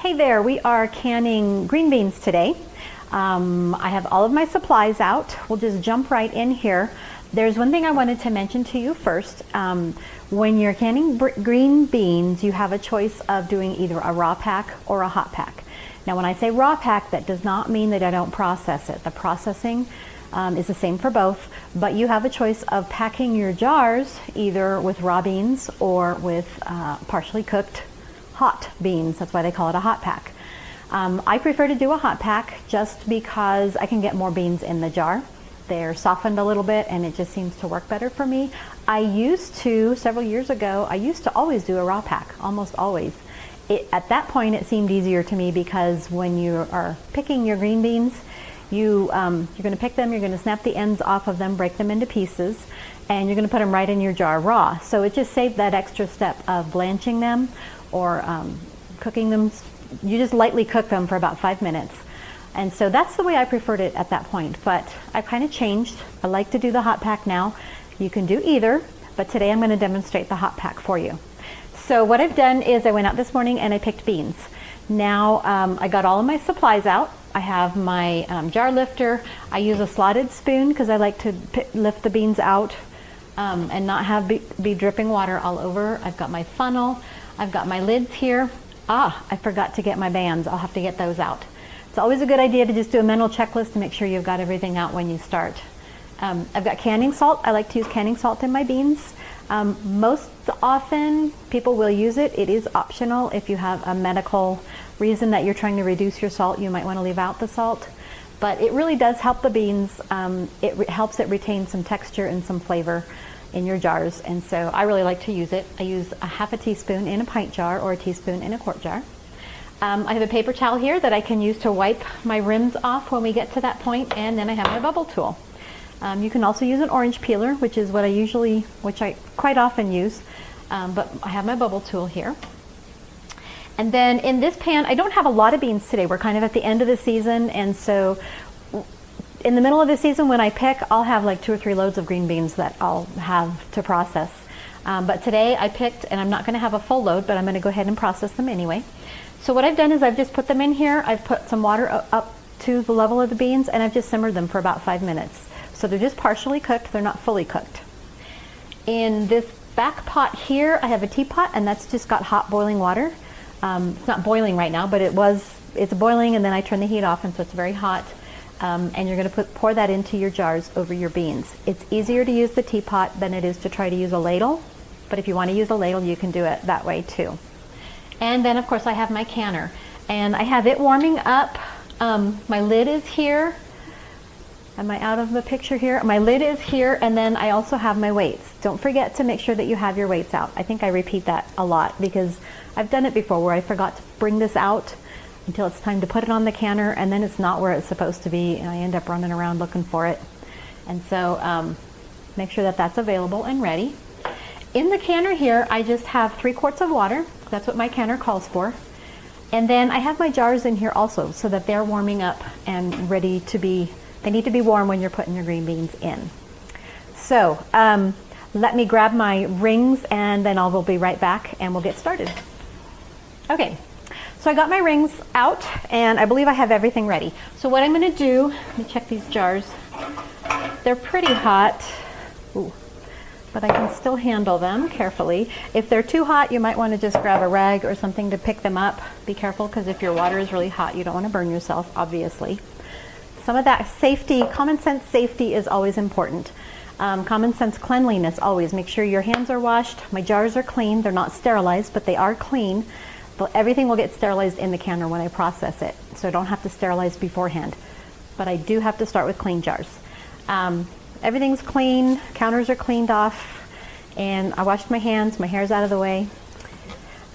Hey there, we are canning green beans today. I have all of my supplies out. We'll just jump right in here. There's one thing I wanted to mention to you first. When you're canning green beans, you have a choice of doing either a raw pack or a hot pack. Now when I say raw pack, that does not mean that I don't process it. The processing is the same for both, but you have a choice of packing your jars either with raw beans or with partially cooked hot beans. That's why they call it a hot pack. I prefer to do a hot pack just because I can get more beans in the jar. They're softened a little bit and it just seems to work better for me. I used to, several years ago, I used to always do a raw pack, almost always. At that point it seemed easier to me because when you are picking your green beans, you're going to pick them, you're going to snap the ends off of them, break them into pieces, and you're going to put them right in your jar raw. So it just saved that extra step of blanching them or cooking them. You just lightly cook them for about 5 minutes. And so that's the way I preferred it at that point, but I kind of changed. I like to do the hot pack now. You can do either, but today I'm going to demonstrate the hot pack for you. So what I've done is I went out this morning and I picked beans. Now I got all of my supplies out. I have my jar lifter. I use a slotted spoon because I like to lift the beans out and not have be dripping water all over. I've got my funnel. I've got my lids here. I forgot to get my bands. I'll have to get those out. It's always a good idea to just do a mental checklist to make sure you've got everything out when you start. I've got canning salt. I like to use canning salt in my beans. Most often people will use it. It is optional. If you have a medical reason that you're trying to reduce your salt, you might want to leave out the salt. But it really does help the beans. It helps it retain some texture and some flavor in your jars. And so I really like to use it. I use a half a teaspoon in a pint jar or a teaspoon in a quart jar. I have a paper towel here that I can use to wipe my rims off when we get to that point, and then I have my bubble tool. You can also use an orange peeler, which is what I quite often use, but I have my bubble tool here. And then in this pan, I don't have a lot of beans today. We're kind of at the end of the season, and so in the middle of the season when I pick, I'll have like 2 or 3 loads of green beans that I'll have to process. But today I picked, and I'm not going to have a full load, but I'm going to go ahead and process them anyway. So what I've done is I've just put them in here. I've put some water up to the level of the beans, and I've just simmered them for about 5 minutes. So they're just partially cooked, they're not fully cooked. In this back pot here, I have a teapot, and that's just got hot boiling water. It's not boiling right now, but it's boiling, and then I turn the heat off, and so it's very hot. And you're going to pour that into your jars over your beans. It's easier to use the teapot than it is to try to use a ladle, but if you want to use a ladle, you can do it that way too. And then of course I have my canner, and I have it warming up. My lid is here. Am I out of the picture here? My lid is here, and then I also have my weights. Don't forget to make sure that you have your weights out. I think I repeat that a lot because I've done it before where I forgot to bring this out until it's time to put it on the canner, and then it's not where it's supposed to be, and I end up running around looking for it. And so make sure that that's available and ready. In the canner here, I just have 3 quarts of water. That's what my canner calls for. And then I have my jars in here also so that they're warming up and ready to be, they need to be warm when you're putting your green beans in. So let me grab my rings, and then we'll be right back and we'll get started. Okay, so I got my rings out, and I believe I have everything ready. So what I'm going to do, let me check these jars. They're pretty hot. Ooh. But I can still handle them carefully. If they're too hot, you might want to just grab a rag or something to pick them up. Be careful, because if your water is really hot, you don't want to burn yourself, obviously. Some of that safety, common sense safety is always important. Common sense cleanliness always. Make sure your hands are washed. My jars are clean. They're not sterilized, but they are clean. But everything will get sterilized in the canner when I process it, so I don't have to sterilize beforehand. But I do have to start with clean jars. Everything's clean, counters are cleaned off, and I washed my hands, my hair's out of the way.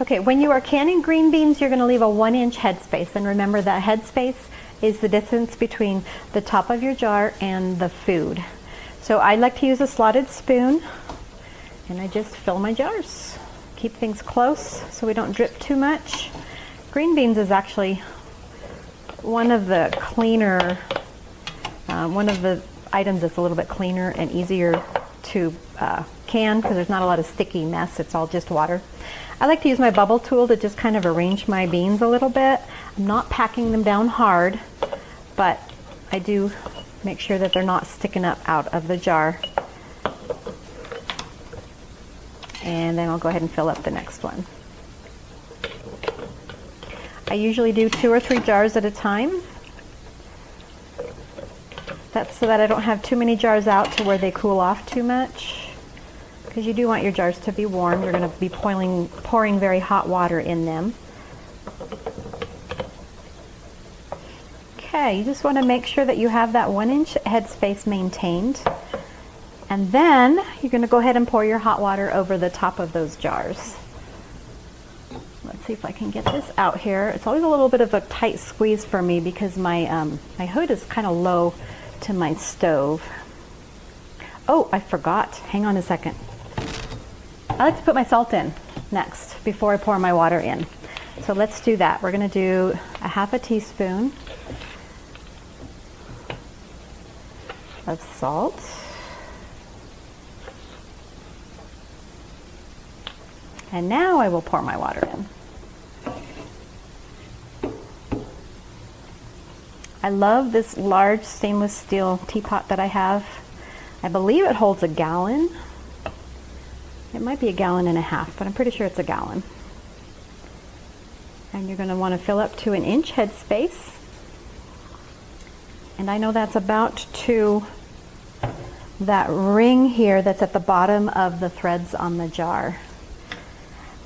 Okay, when you are canning green beans, you're going to leave a 1-inch headspace, and remember that headspace is the distance between the top of your jar and the food. So I like to use a slotted spoon, and I just fill my jars. Keep things close so we don't drip too much. Green beans is actually one of the cleaner, one of the items that's a little bit cleaner and easier to can because there's not a lot of sticky mess. It's all just water. I like to use my bubble tool to just kind of arrange my beans a little bit. I'm not packing them down hard, but I do make sure that they're not sticking up out of the jar. And then I'll go ahead and fill up the next one. I usually do 2 or 3 jars at a time. That's so that I don't have too many jars out to where they cool off too much, because you do want your jars to be warm. You're going to be pouring very hot water in them. Okay, you just want to make sure that you have that 1-inch headspace maintained. And then you're going to go ahead and pour your hot water over the top of those jars. Let's see if I can get this out here. It's always a little bit of a tight squeeze for me because my my hood is kind of low to my stove. Oh, I forgot. Hang on a second. I like to put my salt in next before I pour my water in. So let's do that. We're going to do a 1/2 teaspoon of salt. And now I will pour my water in. I love this large stainless steel teapot that I have. I believe it holds 1 gallon. It might be 1.5 gallons, but I'm pretty sure it's 1 gallon. And you're going to want to fill up to 1-inch headspace. And I know that's about to that ring here that's at the bottom of the threads on the jar.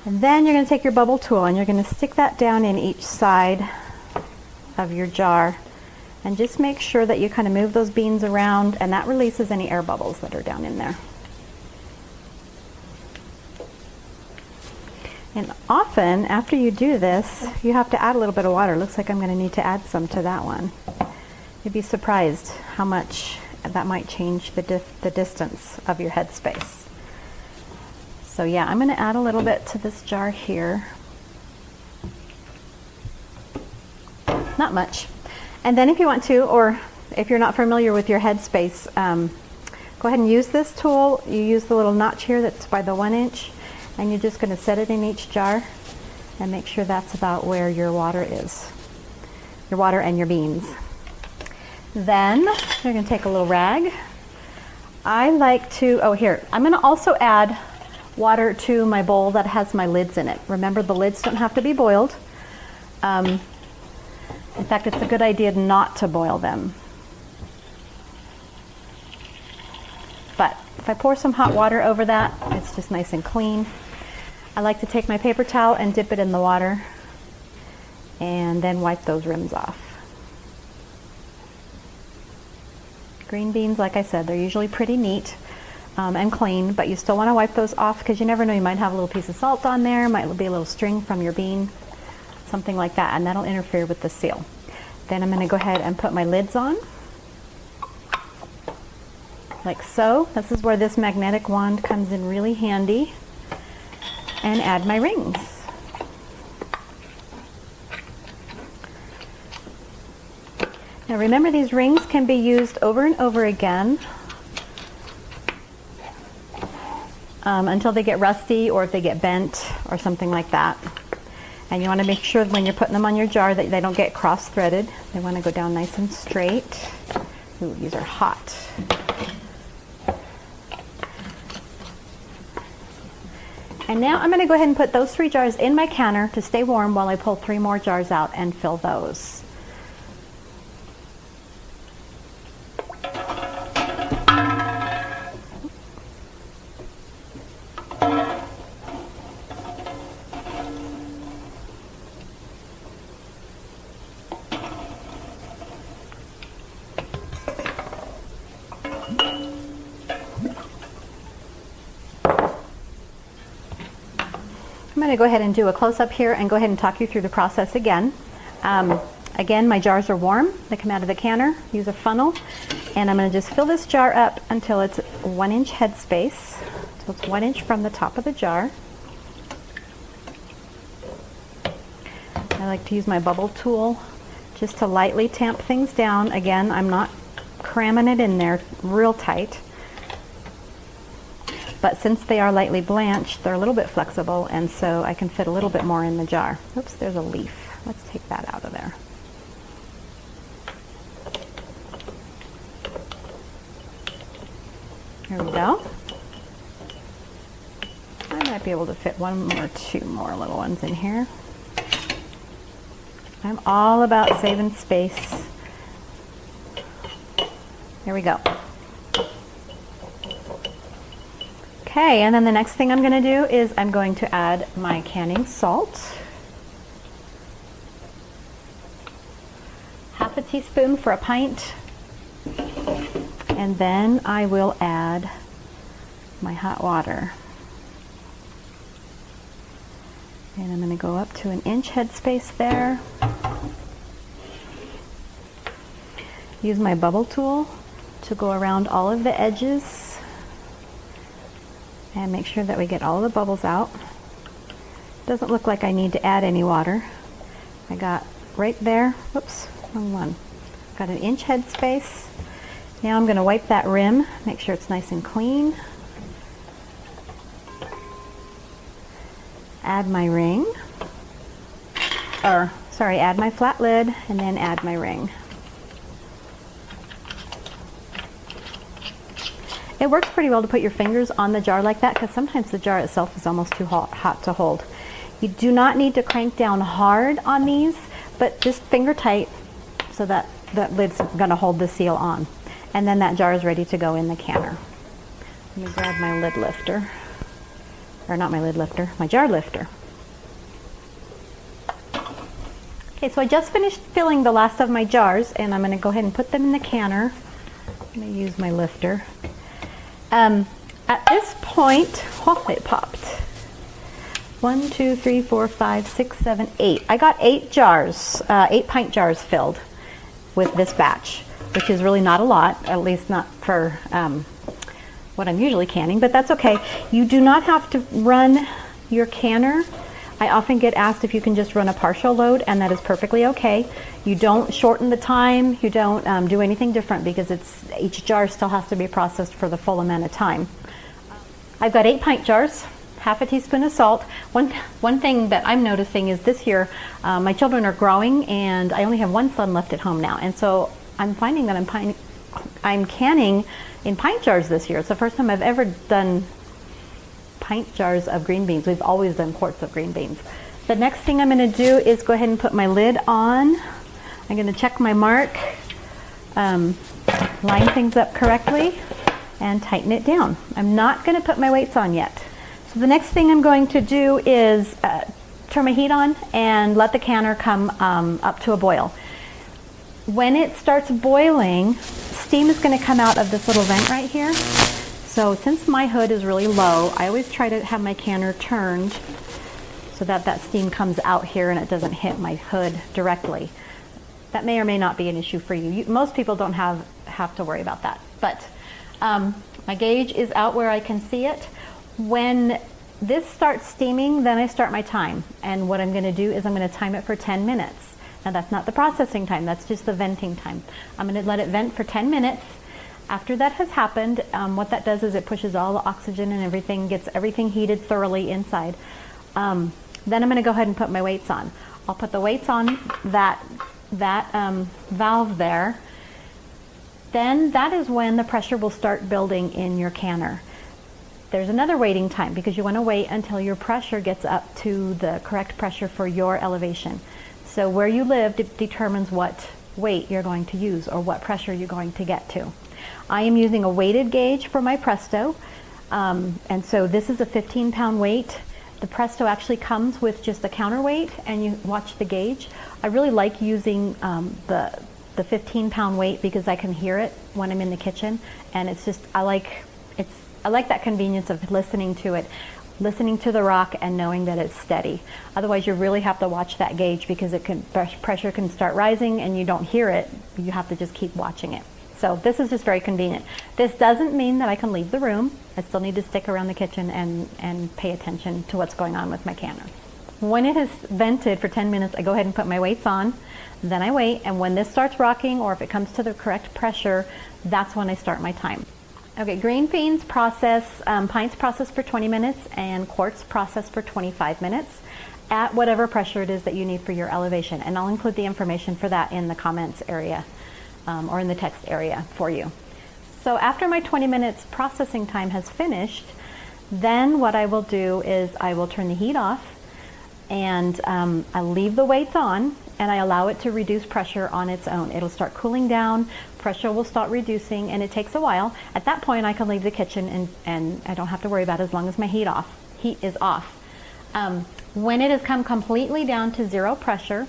And then you're going to take your bubble tool and you're going to stick that down in each side of your jar. And just make sure that you kind of move those beans around, and that releases any air bubbles that are down in there. And often, after you do this, you have to add a little bit of water. Looks like I'm going to need to add some to that one. You'd be surprised how much that might change the distance of your headspace. So yeah, I'm going to add a little bit to this jar here. Not much. And then if you want to, or if you're not familiar with your headspace, go ahead and use this tool. You use the little notch here that's by the 1-inch, and you're just going to set it in each jar and make sure that's about where your water is. Your water and your beans. Then you're going to take a little rag. I like to, oh here, I'm going to also add water to my bowl that has my lids in it. Remember, the lids don't have to be boiled. In fact, it's a good idea not to boil them. But if I pour some hot water over that, it's just nice and clean. I like to take my paper towel and dip it in the water and then wipe those rims off. Green beans, like I said, they're usually pretty neat and clean, but you still want to wipe those off because you never know, you might have a little piece of salt on there, might be a little string from your bean, something like that, and that'll interfere with the seal. Then I'm going to go ahead and put my lids on, like so. This is where this magnetic wand comes in really handy, and add my rings. Now remember, these rings can be used over and over again until they get rusty or if they get bent or something like that. And you want to make sure when you're putting them on your jar that they don't get cross-threaded. They want to go down nice and straight. Ooh, these are hot. And now I'm going to go ahead and put those 3 jars in my canner to stay warm while I pull 3 more jars out and fill those. I'm going to go ahead and do a close-up here and go ahead and talk you through the process again. Again, my jars are warm. They come out of the canner. Use a funnel. And I'm going to just fill this jar up until it's 1-inch headspace. So it's 1 inch from the top of the jar. I like to use my bubble tool just to lightly tamp things down. Again, I'm not cramming it in there real tight. but since they are lightly blanched, they're a little bit flexible, and so I can fit a little bit more in the jar. Oops, there's a leaf. Let's take that out of there. There we go. I might be able to fit one or two more little ones in here. I'm all about saving space. There we go. Okay, and then the next thing I'm going to do is I'm going to add my canning salt. Half a teaspoon for a pint. And then I will add my hot water. And I'm going to go up to an inch headspace there. Use my bubble tool to go around all of the edges and make sure that we get all the bubbles out. Doesn't look like I need to add any water. I got right there, whoops, wrong one. Got an inch headspace. Now I'm going to wipe that rim, make sure it's nice and clean. Add my ring, add my flat lid, and then add my ring. It works pretty well to put your fingers on the jar like that because sometimes the jar itself is almost too hot to hold. You do not need to crank down hard on these, but just finger tight so that that lid's going to hold the seal on. And then that jar is ready to go in the canner. Let me grab my lid lifter. Or not my lid lifter, my jar lifter. Okay, so I just finished filling the last of my jars, and I'm going to go ahead and put them in the canner. I'm going to use my lifter. At this point, oh, it popped. 1, 2, 3, 4, 5, 6, 7, 8. I got 8 jars, 8 pint jars filled with this batch, which is really not a lot, at least not for what I'm usually canning, but that's okay. You do not have to run your canner. I often get asked if you can just run a partial load, and that is perfectly okay. You don't shorten the time, you don't do anything different because each jar still has to be processed for the full amount of time. I've got 8 pint jars, half a teaspoon of salt. One thing that I'm noticing is this year, my children are growing and I only have one son left at home now, and so I'm finding that I'm canning in pint jars this year. It's the first time I've ever done pint jars of green beans. We've always done quarts of green beans. The next thing I'm going to do is go ahead and put my lid on. I'm going to check my mark, line things up correctly, and tighten it down. I'm not going to put my weights on yet. So the next thing I'm going to do is turn my heat on and let the canner come up to a boil. When it starts boiling, steam is going to come out of this little vent right here. So since my hood is really low, I always try to have my canner turned so that that steam comes out here and it doesn't hit my hood directly. That may or may not be an issue for you. Most people don't have to worry about that. But my gauge is out where I can see it. When this starts steaming, then I start my time. And what I'm going to do is I'm going to time it for 10 minutes. Now that's not the processing time, that's just the venting time. I'm going to let it vent for 10 minutes. After that has happened, what that does is it pushes all the oxygen and everything, gets everything heated thoroughly inside. Then I'm going to go ahead and put my weights on. I'll put the weights on that valve there. Then that is when the pressure will start building in your canner. There's another waiting time because you want to wait until your pressure gets up to the correct pressure for your elevation. So where you live determines what weight you're going to use or what pressure you're going to get to. I am using a weighted gauge for my Presto, and so this is a 15-pound weight. The Presto actually comes with just a counterweight, and you watch the gauge. I really like using the 15-pound weight because I can hear it when I'm in the kitchen, and it's just I like that convenience of listening to it, listening to the rock and knowing that it's steady. Otherwise, you really have to watch that gauge because pressure can start rising and you don't hear it. You have to just keep watching it. So this is just very convenient. This doesn't mean that I can leave the room. I still need to stick around the kitchen and pay attention to what's going on with my canner. When it has vented for 10 minutes, I go ahead and put my weights on. Then I wait, and when this starts rocking or if it comes to the correct pressure, that's when I start my time. Okay, green beans process, pints process for 20 minutes and quarts process for 25 minutes at whatever pressure it is that you need for your elevation. And I'll include the information for that in the comments area or in the text area for you. So after my 20 minutes processing time has finished, then what I will do is I will turn the heat off and I leave the weights on and I allow it to reduce pressure on its own. It'll start cooling down, pressure will start reducing, and it takes a while. At that point I can leave the kitchen and I don't have to worry about it as long as my heat is off. When it has come completely down to zero pressure,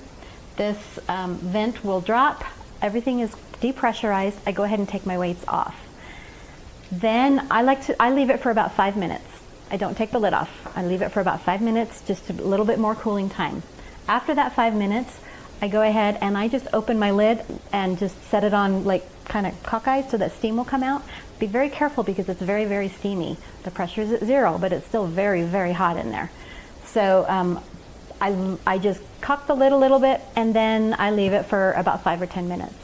this vent will drop, everything is depressurized, I go ahead and take my weights off. Then I leave it for about 5 minutes. I don't take the lid off. I leave it for about 5 minutes, just a little bit more cooling time. After that 5 minutes, I go ahead and I just open my lid and just set it on like kind of cockeyed so that steam will come out. Be very careful because it's very, very steamy. The pressure is at zero, but it's still very, very hot in there. So I just cock the lid a little bit and then I leave it for about 5 or 10 minutes.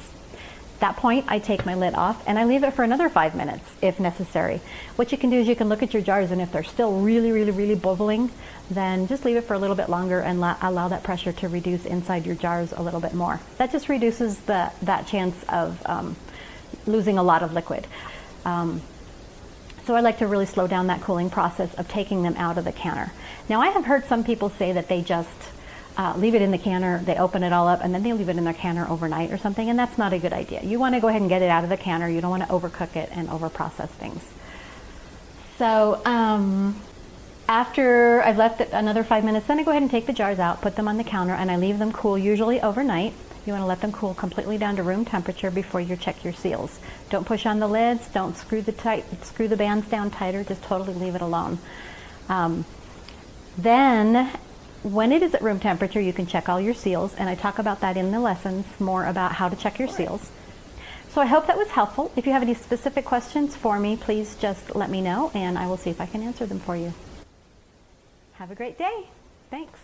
At that point, I take my lid off and I leave it for another 5 minutes if necessary. What you can do is you can look at your jars, and if they're still really, really, really bubbling, then just leave it for a little bit longer and allow that pressure to reduce inside your jars a little bit more. That just reduces that chance of losing a lot of liquid. So I like to really slow down that cooling process of taking them out of the canner. Now I have heard some people say that they just leave it in the canner, they open it all up, and then they leave it in their canner overnight or something, and that's not a good idea. You want to go ahead and get it out of the canner. You don't want to overcook it and overprocess things. So after I've left it another 5 minutes, then I go ahead and take the jars out, put them on the counter, and I leave them cool, usually overnight. You want to let them cool completely down to room temperature before you check your seals. Don't push on the lids, don't screw the bands down tighter, just totally leave it alone. Then when it is at room temperature, you can check all your seals, and I talk about that in the lessons, more about how to check your seals. So I hope that was helpful. If you have any specific questions for me, please just let me know, and I will see if I can answer them for you. Have a great day. Thanks.